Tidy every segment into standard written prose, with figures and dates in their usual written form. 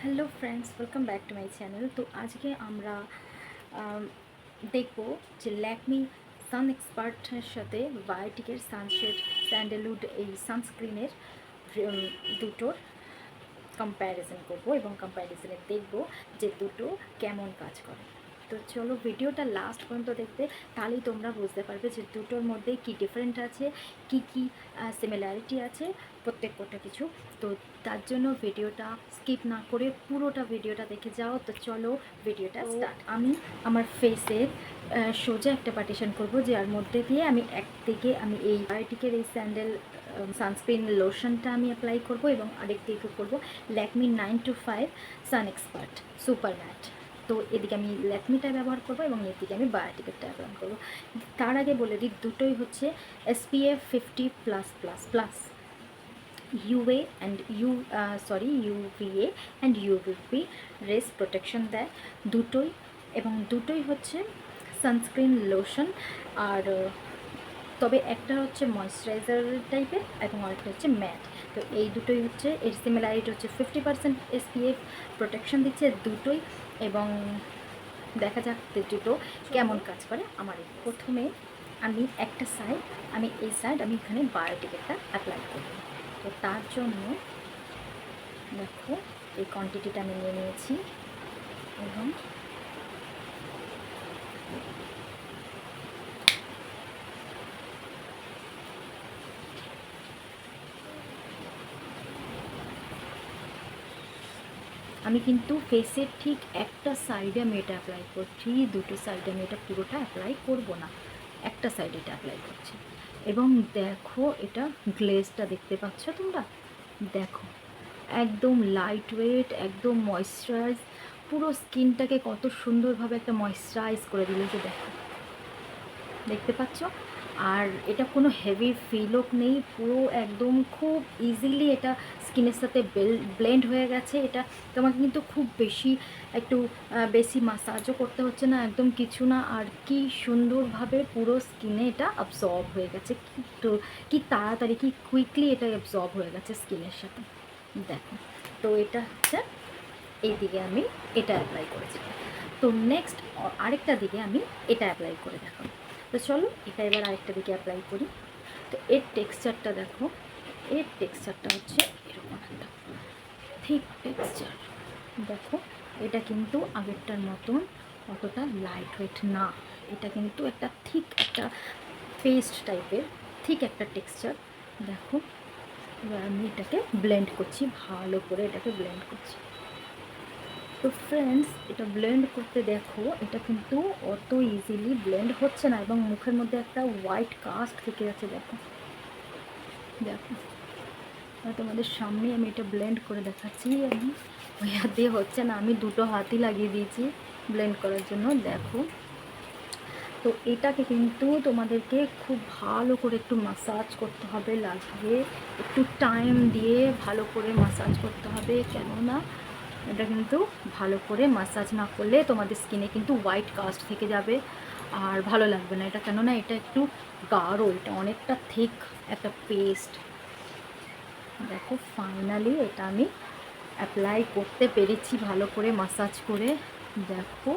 Hello friends, welcome back to my channel. তো আজকে আমরা দেখব যে ল্যাকমি সান এক্সপার্টের সাথে বায়োটিকের সানশেড স্যান্ডেলউড এই সানস্ক্রিনের দুটোর কম্প্যারিজন করব এবং কম্প্যারিজনে দেখব যে দুটো কেমন কাজ করে। তো চলো ভিডিওটা লাস্ট পর্যন্ত দেখবে, তাহলেই তোমরা বুঝতে পারবে যে দুটোর মধ্যে কি ডিফারেন্ট আছে, কি কি সিমিলারিটি আছে প্রত্যেকটা কিছু। তো তার জন্য ভিডিওটা স্কিপ না করে পুরোটা ভিডিওটা দেখে যাও। তো চলো ভিডিওটা স্টার্ট। আমি আমার ফেসের সোজা একটা পার্টিশন করব, যার মধ্যে দিয়ে আমি একদিকে আমি এই বায়োটিকের এই স্যান্ডেল সানস্ক্রিন লোশনটা আমি অ্যাপ্লাই করব এবং আরেক দিকে করব ল্যাকমি 9to5 সান এক্সপার্ট সুপার ম্যাট। তো এদিকে আমি ল্যাকমিটা ব্যবহার করব এবং এদিকে আমি বায়োটিকেরটা ব্যবহার করব। তার আগে বলে দিই, দুটোই হচ্ছে SPF 50+++ UA and UVA and UVB race protection দেয় দুটোই, এবং দুটোই হচ্ছে সানস্ক্রিন লোশন। আর তবে একটা হচ্ছে ময়শ্চারাইজার টাইপের এবং আরেকটা হচ্ছে ম্যাট। তো এই দুটোই হচ্ছে এর সিমিলারিটি হচ্ছে 50% SPF প্রোটেকশন দিচ্ছে দুটোই। এবং দেখা যাক দুটো কেমন কাজ করে। আমার প্রথমে আমি একটা সাইড, আমি এই সাইড আমি এখানে বায়োটিকেরটা অ্যাপ্লাই করব। তো তার জন্য দেখো এই কোয়ান্টিটিটা আমি নিয়ে নিয়েছি এবং আমি কিন্তু ফেসের ঠিক একটা সাইডে আমি এটা অ্যাপ্লাই করছি, দুটো সাইডে আমি এটা পুরোটা অ্যাপ্লাই করব না, একটা সাইডে এটা অ্যাপ্লাই করছি। এবং দেখো এটা গ্লেজটা দেখতে পাচ্ছ তোমরা, দেখো একদম লাইট ওয়েট, একদম ময়েশ্চারাইজ, পুরো স্কিনটাকে কত সুন্দরভাবে একটা ময়েশ্চারাইজ করে দিল, যে দেখো দেখতে পাচ্ছ। আর এটা কোনো হেভি ফিলও নেই, পুরো একদম খুব ইজিলি এটা স্কিনের সাথে ব্লেন্ড হয়ে গেছে। এটা তোমাকে কিন্তু খুব বেশি একটু বেশি মাসাজও করতে হচ্ছে না, একদম কিছু না। আর কি সুন্দরভাবে পুরো স্কিনে এটা অ্যাবজর্ব হয়ে গেছে, কি তাড়াতাড়ি, কি কুইকলি এটা অ্যাবজর্ব হয়ে গেছে স্কিনের সাথে, দেখো। তো এটা হচ্ছে এই দিকে আমি এটা অ্যাপ্লাই করেছি। তো নেক্সট আরেকটা দিকে আমি এটা অ্যাপ্লাই করে দেখাবো। তো চলো এটা এবার আরেকটা দিকে অ্যাপ্লাই করি। তো এর টেক্সচারটা দেখো, এর টেক্সচারটা হচ্ছে এরকম একটা থিক টেক্সচার, দেখো। এটা কিন্তু আগেরটার মতন অতটা লাইট ওয়েট না, এটা কিন্তু একটা থিক একটা পেস্ট টাইপের থিক একটা টেক্সচার, দেখো। এবার আমি এটাকে ব্লেন্ড করছি, ভালো করে এটাকে ব্লেন্ড করছি। তো ফ্রেন্ডস, এটা ব্লেন্ড করতে দেখো এটা কিন্তু অত ইজিলি ব্লেন্ড হচ্ছে না এবং মুখের মধ্যে একটা হোয়াইট কাস্ট থেকে যাচ্ছে, দেখো দেখো। তোমাদের সামনে আমি এটা ব্লেন্ড করে দেখাচ্ছি। আমি ওই হাত দিয়ে হচ্ছে না, আমি দুটো হাতই লাগিয়ে দিয়েছি ব্লেন্ড করার জন্য, দেখো। তো এটাকে কিন্তু তোমাদেরকে খুব ভালো করে একটু মাসাজ করতে হবে, লাগিয়ে একটু টাইম দিয়ে ভালো করে মাসাজ করতে হবে, কেননা এটা কিন্তু ভালো করে মাসাজ না করলে তোমাদের স্কিনে কিন্তু হোয়াইট কাস্ট থেকে যাবে আর ভালো লাগবে না এটা, কেননা এটা একটু গাঢ়, এটা অনেকটা থিক একটা পেস্ট। দেখো ফাইনালি এটা আমি অ্যাপ্লাই করতে পেরেছি ভালো করে মাসাজ করে, দেখো।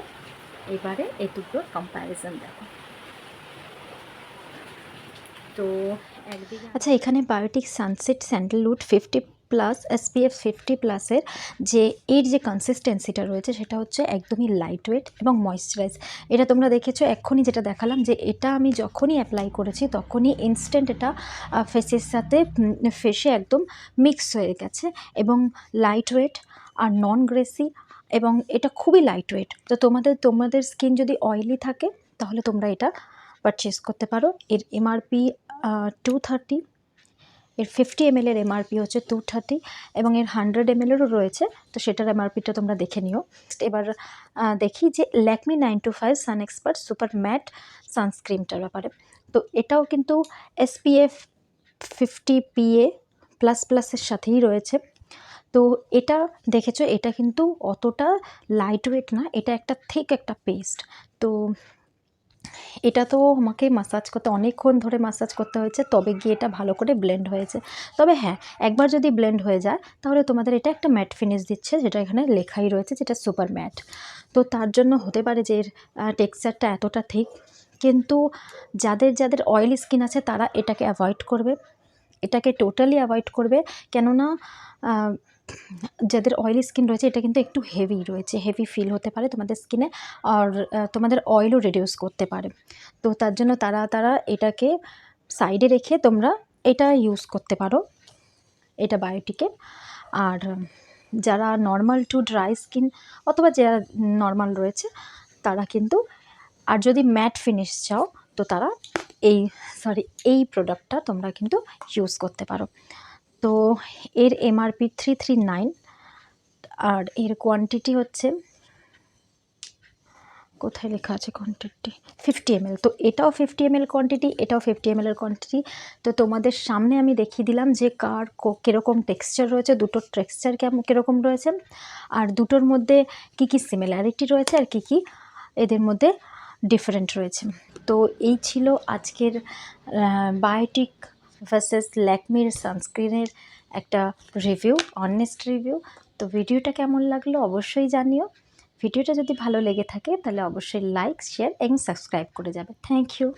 এবারে এই দুটোর কম্প্যারিজন দেখো। তো একদিকে আচ্ছা, এখানে বায়োটিক সানসেট স্যান্ডেলউড 50+ SPF 50+-এর যে এর যে কনসিস্টেন্সিটা রয়েছে সেটা হচ্ছে একদমই লাইট ওয়েট এবং ময়েশ্চারাইজ। এটা তোমরা দেখেছো এক্ষুনি যেটা দেখালাম, যে এটা আমি যখনই অ্যাপ্লাই করেছি তখনই ইনস্ট্যান্ট এটা ফেসের সাথে ফেসে একদম মিক্স হয়ে গেছে এবং লাইট ওয়েট আর নন গ্রেসি, এবং এটা খুবই লাইট ওয়েট। তো তোমাদের স্কিন যদি অয়েলি থাকে তাহলে তোমরা এটা পারচেস করতে পারো। এর MRP 230, এর 50 ml এর MRP হচ্ছে 230 এবং এর 100 ml-এরও রয়েছে, তো সেটার MRP-টা তোমরা দেখে নিও। এবার দেখি যে ল্যাকমি 9to5 সান এক্সপার্ট সুপার ম্যাট সানস্ক্রিনটার ব্যাপারে। তো এটাও কিন্তু SPF 50 PA++-এর সাথেই রয়েছে। তো এটা দেখেছো, এটা কিন্তু অতটা লাইট ওয়েট না, এটা একটা থিক একটা পেস্ট। তো এটা তো আমাকে মাসাজ করতে অনেকক্ষণ ধরে মাসাজ করতে হয়েছে, তবে গিয়ে এটা ভালো করে ব্লেন্ড হয়েছে। তবে হ্যাঁ, একবার যদি ব্লেন্ড হয়ে যায় তাহলে তোমাদের এটা একটা ম্যাট ফিনিশ দিচ্ছে, যেটা এখানে লেখাই রয়েছে, যেটা সুপার ম্যাট। তো তার জন্য হতে পারে যে এর টেক্সচারটা এতটা ঠিক, কিন্তু যাদের যাদের অয়েলি স্কিন আছে তারা এটাকে অ্যাভয়েড করবে, এটাকে টোটালি অ্যাভয়েড করবে। কেননা যাদের অয়েলি স্কিন রয়েছে এটা কিন্তু একটু হেভি রয়েছে, হেভি ফিল হতে পারে তোমাদের স্কিনে, আর তোমাদের অয়েলও রিডিউস করতে পারে। তো তার জন্য তারা এটাকে সাইডে রেখে তোমরা এটা ইউজ করতে পারো, এটা বায়োটিকের। আর যারা নর্মাল টু ড্রাই স্কিন অথবা যারা নর্মাল রয়েছে তারা কিন্তু, আর যদি ম্যাট ফিনিশ চাও তো তারা এই প্রোডাক্টটা তোমরা কিন্তু ইউজ করতে পারো। তো এর এমআরপি 339, আর এর কোয়ান্টিটি হচ্ছে, কোথায় লেখা আছে কোয়ান্টিটি, 50 ml। তো এটাও 50 ml কোয়ান্টিটি, এটাও 50 ml এর কোয়ান্টিটি। তো তোমাদের সামনে আমি দেখিয়ে দিলাম যে কার কীরকম টেক্সচার রয়েছে, দুটোর টেক্সচার কীরকম রয়েছে, আর দুটোর মধ্যে কি কি সিমিলারিটি রয়েছে আর কি এদের মধ্যে ডিফারেন্ট রয়েছে। তো এই ছিল আজকের বায়োটিক ভার্সেস ল্যাকমির সানস্ক্রিনের একটা রিভিউ, অনেস্ট রিভিউ। তো ভিডিওটা কেমন লাগলো অবশ্যই জানিও। ভিডিওটা যদি ভালো লেগে থাকে তাহলে অবশ্যই লাইক, শেয়ার এবং সাবস্ক্রাইব করে যাবে। Thank you.